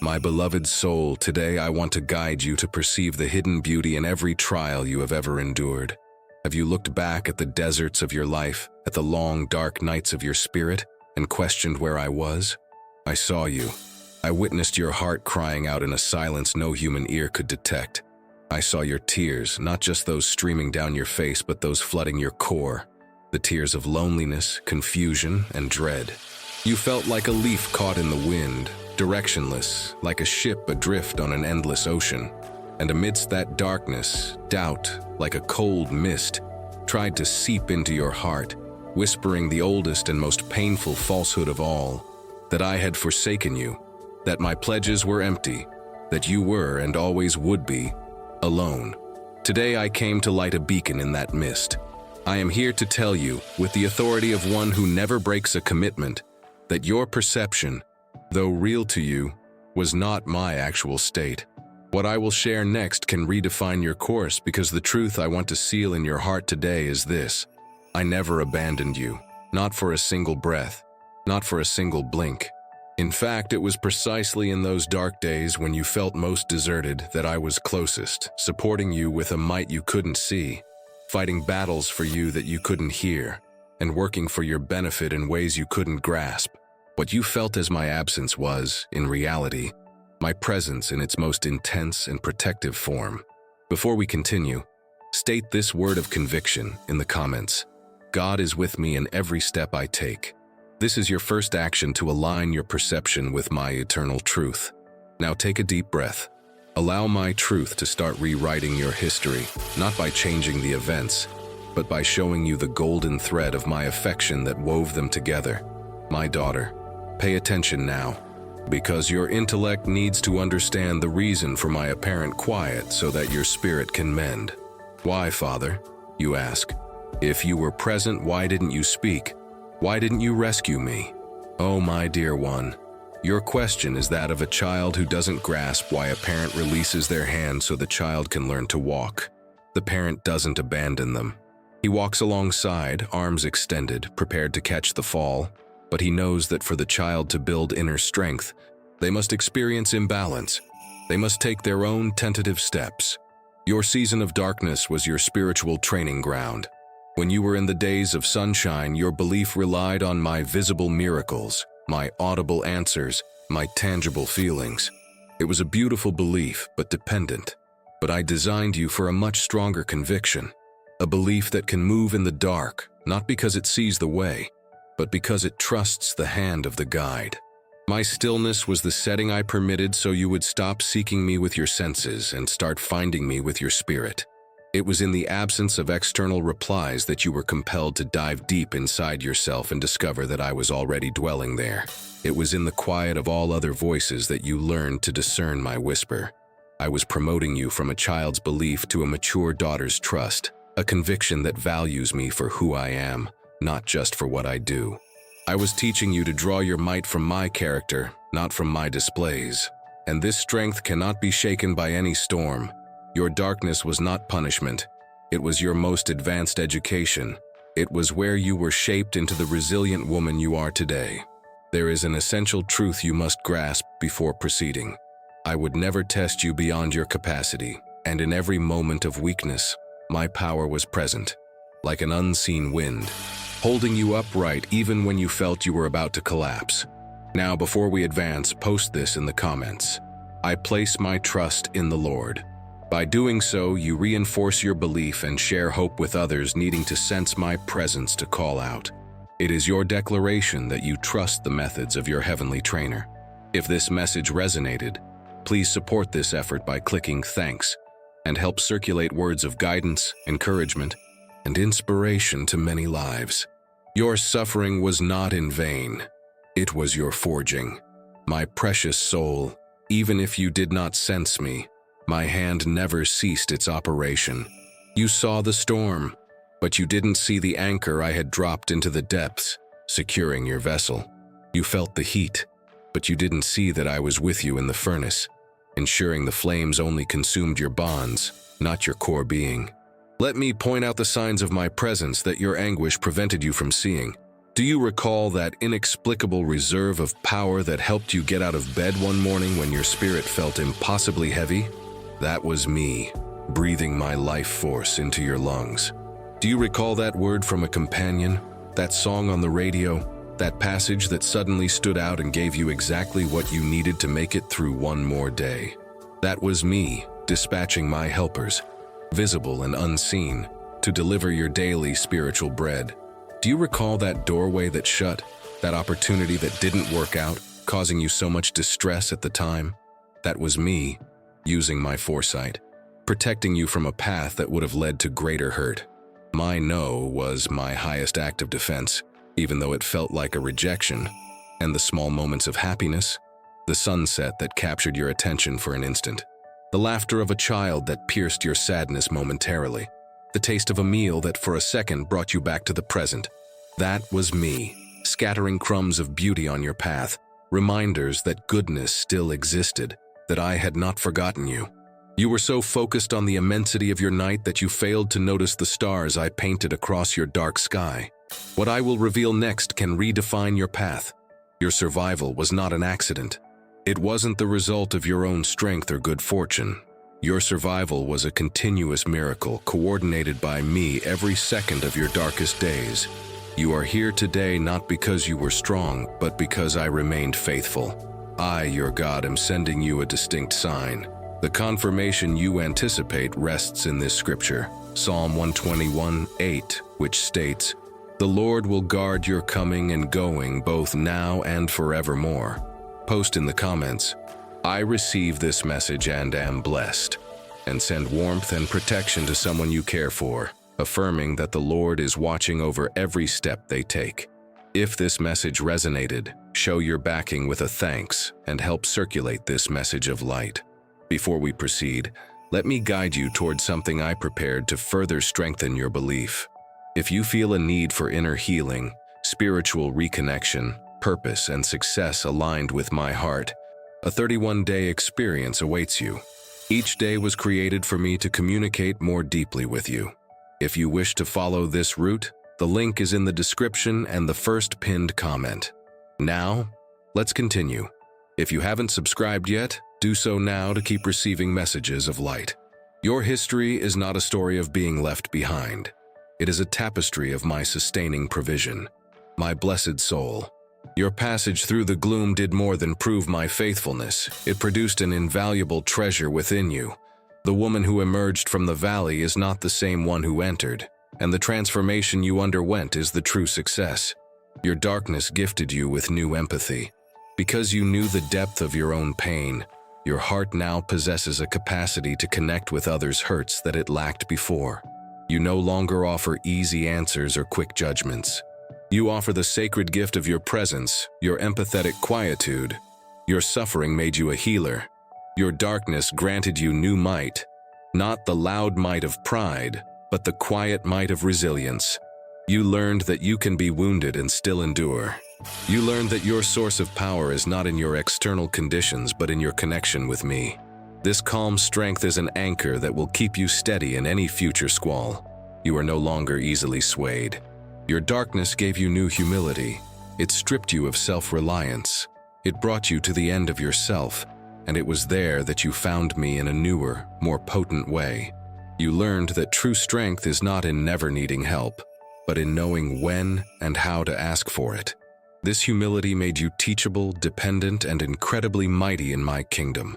My beloved soul, today I want to guide you to perceive the hidden beauty in every trial you have ever endured. Have you looked back at the deserts of your life, at the long, dark nights of your spirit, and questioned where I was? I saw you. I witnessed your heart crying out in a silence no human ear could detect. I saw your tears, not just those streaming down your face, but those flooding your core. The tears of loneliness, confusion, and dread. You felt like a leaf caught in the wind, directionless, like a ship adrift on an endless ocean. And amidst that darkness, doubt, like a cold mist, tried to seep into your heart, whispering the oldest and most painful falsehood of all, that I had forsaken you, that my pledges were empty, that you were and always would be alone. Today I came to light a beacon in that mist. I am here to tell you, with the authority of one who never breaks a commitment, that your perception, though real to you, was not my actual state. What I will share next can redefine your course, because the truth I want to seal in your heart today is this: I never abandoned you, not for a single breath, not for a single blink. In fact, it was precisely in those dark days when you felt most deserted that I was closest, supporting you with a might you couldn't see, fighting battles for you that you couldn't hear, and working for your benefit in ways you couldn't grasp. What you felt as my absence was, in reality, my presence in its most intense and protective form. Before we continue, state this word of conviction in the comments. God is with me in every step I take. This is your first action to align your perception with my eternal truth. Now take a deep breath. Allow my truth to start rewriting your history, not by changing the events, but by showing you the golden thread of my affection that wove them together. My daughter, pay attention now, because your intellect needs to understand the reason for my apparent quiet so that your spirit can mend. Why, Father? You ask. If you were present, why didn't you speak? Why didn't you rescue me? Oh, my dear one, your question is that of a child who doesn't grasp why a parent releases their hand so the child can learn to walk. The parent doesn't abandon them. He walks alongside, arms extended, prepared to catch the fall, but he knows that for the child to build inner strength, they must experience imbalance. They must take their own tentative steps. Your season of darkness was your spiritual training ground. When you were in the days of sunshine, your belief relied on my visible miracles, my audible answers, my tangible feelings. It was a beautiful belief, but dependent. But I designed you for a much stronger conviction, a belief that can move in the dark, not because it sees the way, but because it trusts the hand of the guide. My stillness was the setting I permitted so you would stop seeking me with your senses and start finding me with your spirit. It was in the absence of external replies that you were compelled to dive deep inside yourself and discover that I was already dwelling there. It was in the quiet of all other voices that you learned to discern my whisper. I was promoting you from a child's belief to a mature daughter's trust, a conviction that values me for who I am, not just for what I do. I was teaching you to draw your might from my character, not from my displays. And this strength cannot be shaken by any storm. Your darkness was not punishment. It was your most advanced education. It was where you were shaped into the resilient woman you are today. There is an essential truth you must grasp before proceeding. I would never test you beyond your capacity, and in every moment of weakness, my power was present, like an unseen wind, holding you upright even when you felt you were about to collapse. Now, before we advance, post this in the comments. I place my trust in the Lord. By doing so, you reinforce your belief and share hope with others needing to sense my presence to call out. It is your declaration that you trust the methods of your heavenly trainer. If this message resonated, please support this effort by clicking thanks and help circulate words of guidance, encouragement, and inspiration to many lives. Your suffering was not in vain. It was your forging. My precious soul, even if you did not sense me, my hand never ceased its operation. You saw the storm, but you didn't see the anchor I had dropped into the depths, securing your vessel. You felt the heat, but you didn't see that I was with you in the furnace, ensuring the flames only consumed your bonds, not your core being. Let me point out the signs of my presence that your anguish prevented you from seeing. Do you recall that inexplicable reserve of power that helped you get out of bed one morning when your spirit felt impossibly heavy? That was me, breathing my life force into your lungs. Do you recall that word from a companion, that song on the radio, that passage that suddenly stood out and gave you exactly what you needed to make it through one more day? That was me, dispatching my helpers, visible and unseen, to deliver your daily spiritual bread. Do you recall that doorway that shut, that opportunity that didn't work out, causing you so much distress at the time? That was me, using my foresight, protecting you from a path that would have led to greater hurt. My no was my highest act of defense, even though it felt like a rejection. And the small moments of happiness, the sunset that captured your attention for an instant, the laughter of a child that pierced your sadness momentarily, the taste of a meal that for a second brought you back to the present. That was me, scattering crumbs of beauty on your path, reminders that goodness still existed, that I had not forgotten you. You were so focused on the immensity of your night that you failed to notice the stars I painted across your dark sky. What I will reveal next can redefine your path. Your survival was not an accident. It wasn't the result of your own strength or good fortune. Your survival was a continuous miracle, coordinated by me every second of your darkest days. You are here today not because you were strong, but because I remained faithful. I, your God, am sending you a distinct sign. The confirmation you anticipate rests in this scripture, Psalm 121:8, which states, "The Lord will guard your coming and going both now and forevermore." Post in the comments, "I receive this message and am blessed," and send warmth and protection to someone you care for, affirming that the Lord is watching over every step they take. If this message resonated, show your backing with a thanks and help circulate this message of light. Before we proceed, let me guide you toward something I prepared to further strengthen your belief. If you feel a need for inner healing, spiritual reconnection, purpose, and success aligned with my heart, a 31-day experience awaits you. Each day was created for me to communicate more deeply with you. If you wish to follow this route, the link is in the description and the first pinned comment. Now, let's continue. If you haven't subscribed yet, do so now to keep receiving messages of light. Your history is not a story of being left behind. It is a tapestry of my sustaining provision. My blessed soul, your passage through the gloom did more than prove my faithfulness. It produced an invaluable treasure within you. The woman who emerged from the valley is not the same one who entered, and the transformation you underwent is the true success. Your darkness gifted you with new empathy. Because you knew the depth of your own pain, your heart now possesses a capacity to connect with others' hurts that it lacked before. You no longer offer easy answers or quick judgments. You offer the sacred gift of your presence, your empathetic quietude. Your suffering made you a healer. Your darkness granted you new might, not the loud might of pride, but the quiet might of resilience. You learned that you can be wounded and still endure. You learned that your source of power is not in your external conditions, but in your connection with me. This calm strength is an anchor that will keep you steady in any future squall. You are no longer easily swayed. Your darkness gave you new humility. It stripped you of self-reliance. It brought you to the end of yourself, and it was there that you found me in a newer, more potent way. You learned that true strength is not in never needing help, but in knowing when and how to ask for it. This humility made you teachable, dependent, and incredibly mighty in my kingdom.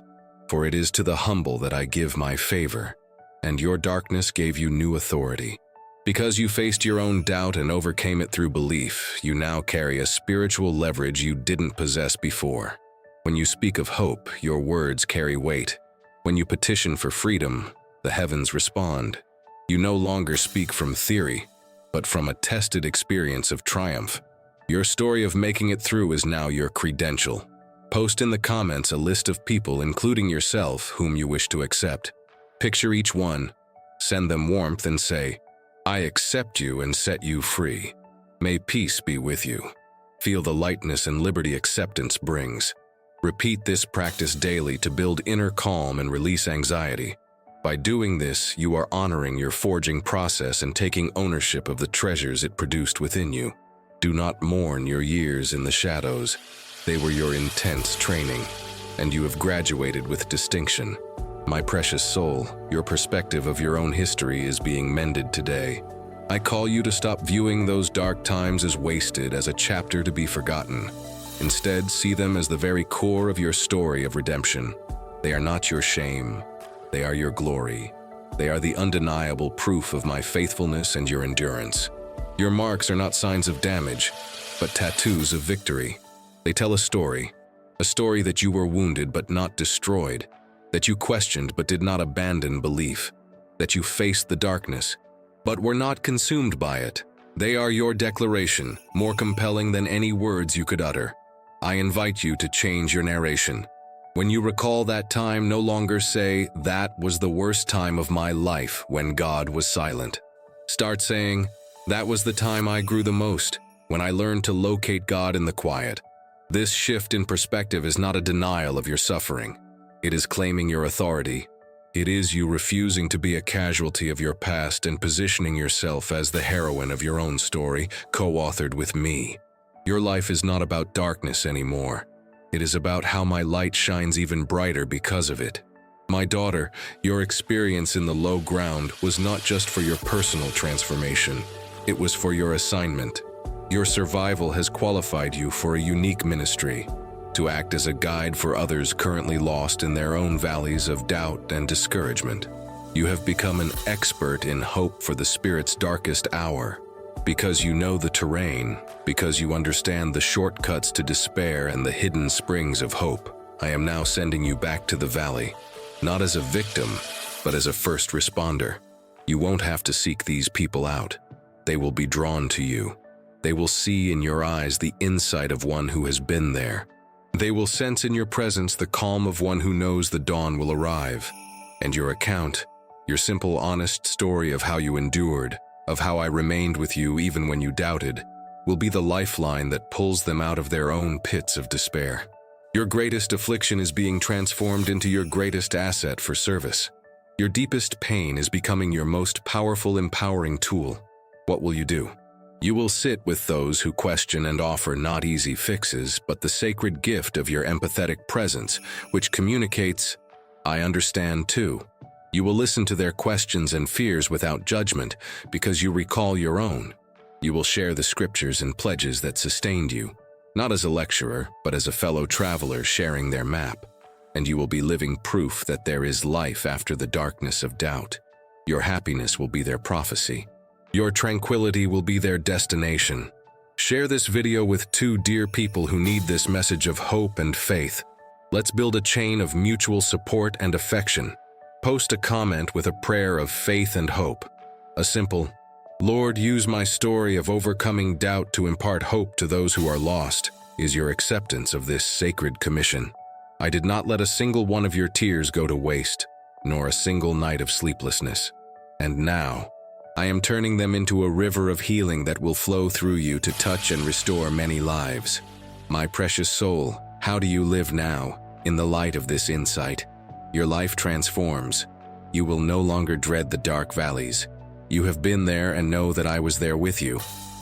For it is to the humble that I give my favor, and your darkness gave you new authority. Because you faced your own doubt and overcame it through belief, you now carry a spiritual leverage you didn't possess before. When you speak of hope, your words carry weight. When you petition for freedom, the heavens respond. You no longer speak from theory, but from a tested experience of triumph. Your story of making it through is now your credential. Post in the comments a list of people, including yourself, whom you wish to accept. Picture each one, send them warmth, and say, "I accept you and set you free. May peace be with you." Feel the lightness and liberty acceptance brings. Repeat this practice daily to build inner calm and release anxiety. By doing this, you are honoring your forging process and taking ownership of the treasures it produced within you. Do not mourn your years in the shadows. They were your intense training, and you have graduated with distinction. My precious soul, your perspective of your own history is being mended today. I call you to stop viewing those dark times as wasted, as a chapter to be forgotten. Instead, see them as the very core of your story of redemption. They are not your shame. They are your glory. They are the undeniable proof of my faithfulness and your endurance. Your marks are not signs of damage, but tattoos of victory. They tell a story that you were wounded but not destroyed, that you questioned but did not abandon belief, that you faced the darkness, but were not consumed by it. They are your declaration, more compelling than any words you could utter. I invite you to change your narration. When you recall that time, no longer say, "That was the worst time of my life when God was silent." Start saying, "That was the time I grew the most, when I learned to locate God in the quiet." This shift in perspective is not a denial of your suffering. It is claiming your authority. It is you refusing to be a casualty of your past and positioning yourself as the heroine of your own story, co-authored with me. Your life is not about darkness anymore. It is about how my light shines even brighter because of it. My daughter, your experience in the low ground was not just for your personal transformation. It was for your assignment. Your survival has qualified you for a unique ministry, to act as a guide for others currently lost in their own valleys of doubt and discouragement. You have become an expert in hope for the Spirit's darkest hour. Because you know the terrain, because you understand the shortcuts to despair and the hidden springs of hope, I am now sending you back to the valley, not as a victim, but as a first responder. You won't have to seek these people out. They will be drawn to you. They will see in your eyes the insight of one who has been there. They will sense in your presence the calm of one who knows the dawn will arrive. And your account, your simple, honest story of how you endured, of how I remained with you even when you doubted, will be the lifeline that pulls them out of their own pits of despair. Your greatest affliction is being transformed into your greatest asset for service. Your deepest pain is becoming your most powerful, empowering tool. What will you do? You will sit with those who question and offer not easy fixes, but the sacred gift of your empathetic presence, which communicates, "I understand too." You will listen to their questions and fears without judgment, because you recall your own. You will share the scriptures and pledges that sustained you, not as a lecturer, but as a fellow traveler sharing their map. And you will be living proof that there is life after the darkness of doubt. Your happiness will be their prophecy. Your tranquility will be their destination. Share this video with 2 dear people who need this message of hope and faith. Let's build a chain of mutual support and affection. Post a comment with a prayer of faith and hope. A simple, "Lord, use my story of overcoming doubt to impart hope to those who are lost," is your acceptance of this sacred commission. I did not let a single one of your tears go to waste, nor a single night of sleeplessness. And now, I am turning them into a river of healing that will flow through you to touch and restore many lives. My precious soul, how do you live now, in the light of this insight? Your life transforms. You will no longer dread the dark valleys. You have been there and know that I was there with you.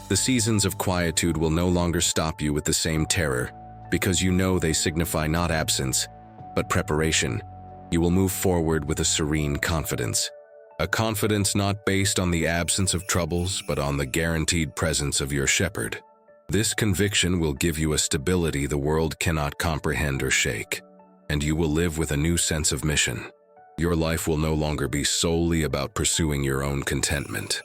The seasons of quietude will no longer stop you with the same terror, because you know they signify not absence, but preparation. You will move forward with a serene confidence. A confidence not based on the absence of troubles, but on the guaranteed presence of your shepherd. This conviction will give you a stability the world cannot comprehend or shake, and you will live with a new sense of mission. Your life will no longer be solely about pursuing your own contentment.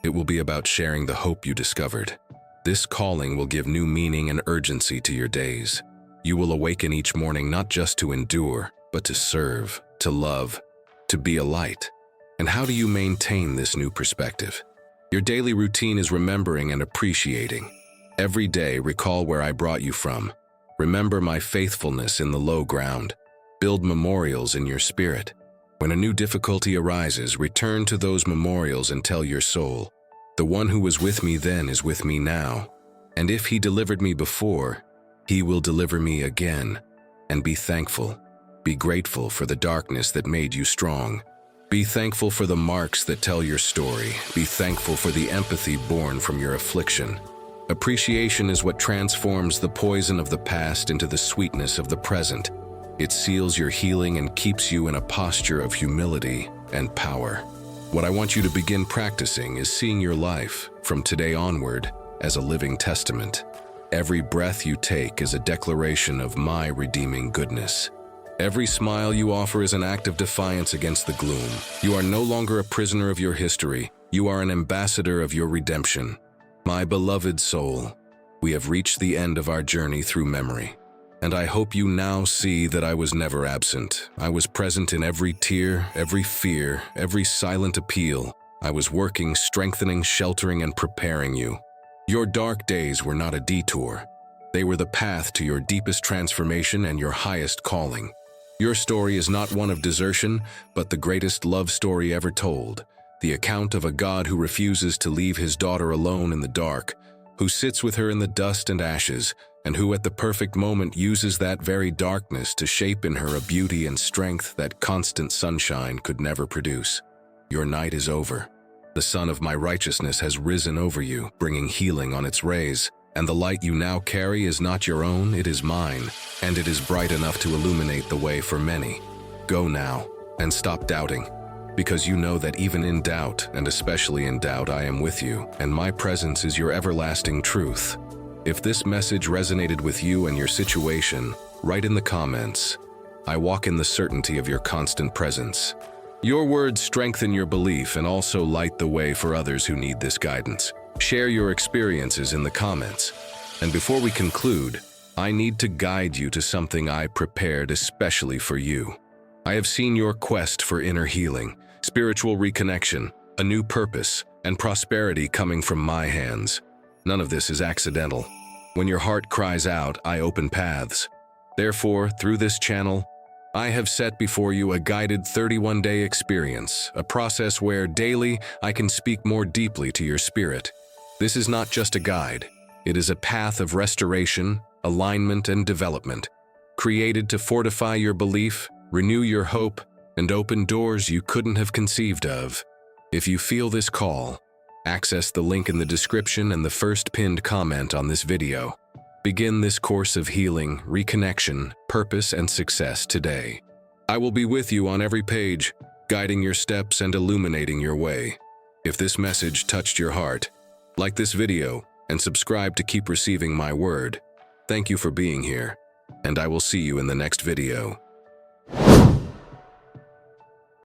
It will be about sharing the hope you discovered. This calling will give new meaning and urgency to your days. You will awaken each morning not just to endure, but to serve, to love, to be a light. And how do you maintain this new perspective? Your daily routine is remembering and appreciating. Every day, recall where I brought you from. Remember my faithfulness in the low ground. Build memorials in your spirit. When a new difficulty arises, return to those memorials and tell your soul, "The one who was with me then is with me now. And if he delivered me before, he will deliver me again." And be thankful. Be grateful for the darkness that made you strong. Be thankful for the marks that tell your story. Be thankful for the empathy born from your affliction. Appreciation is what transforms the poison of the past into the sweetness of the present. It seals your healing and keeps you in a posture of humility and power. What I want you to begin practicing is seeing your life, from today onward, as a living testament. Every breath you take is a declaration of my redeeming goodness. Every smile you offer is an act of defiance against the gloom. You are no longer a prisoner of your history. You are an ambassador of your redemption. My beloved soul, we have reached the end of our journey through memory. And I hope you now see that I was never absent. I was present in every tear, every fear, every silent appeal. I was working, strengthening, sheltering, and preparing you. Your dark days were not a detour. They were the path to your deepest transformation and your highest calling. Your story is not one of desertion, but the greatest love story ever told. The account of a God who refuses to leave his daughter alone in the dark, who sits with her in the dust and ashes, and who at the perfect moment uses that very darkness to shape in her a beauty and strength that constant sunshine could never produce. Your night is over. The sun of my righteousness has risen over you, bringing healing on its rays, and the light you now carry is not your own, it is mine, and it is bright enough to illuminate the way for many. Go now, and stop doubting. Because you know that even in doubt, and especially in doubt, I am with you, and my presence is your everlasting truth. If this message resonated with you and your situation, write in the comments, I walk in the certainty of your constant presence. Your words strengthen your belief and also light the way for others who need this guidance. Share your experiences in the comments. And before we conclude, I need to guide you to something I prepared especially for you. I have seen your quest for inner healing, spiritual reconnection, a new purpose, and prosperity coming from my hands. None of this is accidental. When your heart cries out, I open paths. Therefore, through this channel, I have set before you a guided 31-day experience, a process where daily I can speak more deeply to your spirit. This is not just a guide. It is a path of restoration, alignment, and development, created to fortify your belief, renew your hope, and open doors you couldn't have conceived of. If you feel this call, access the link in the description and the first pinned comment on this video. Begin this course of healing, reconnection, purpose, and success today. I will be with you on every page, guiding your steps and illuminating your way. If this message touched your heart, like this video and subscribe to keep receiving my word. Thank you for being here, and I will see you in the next video.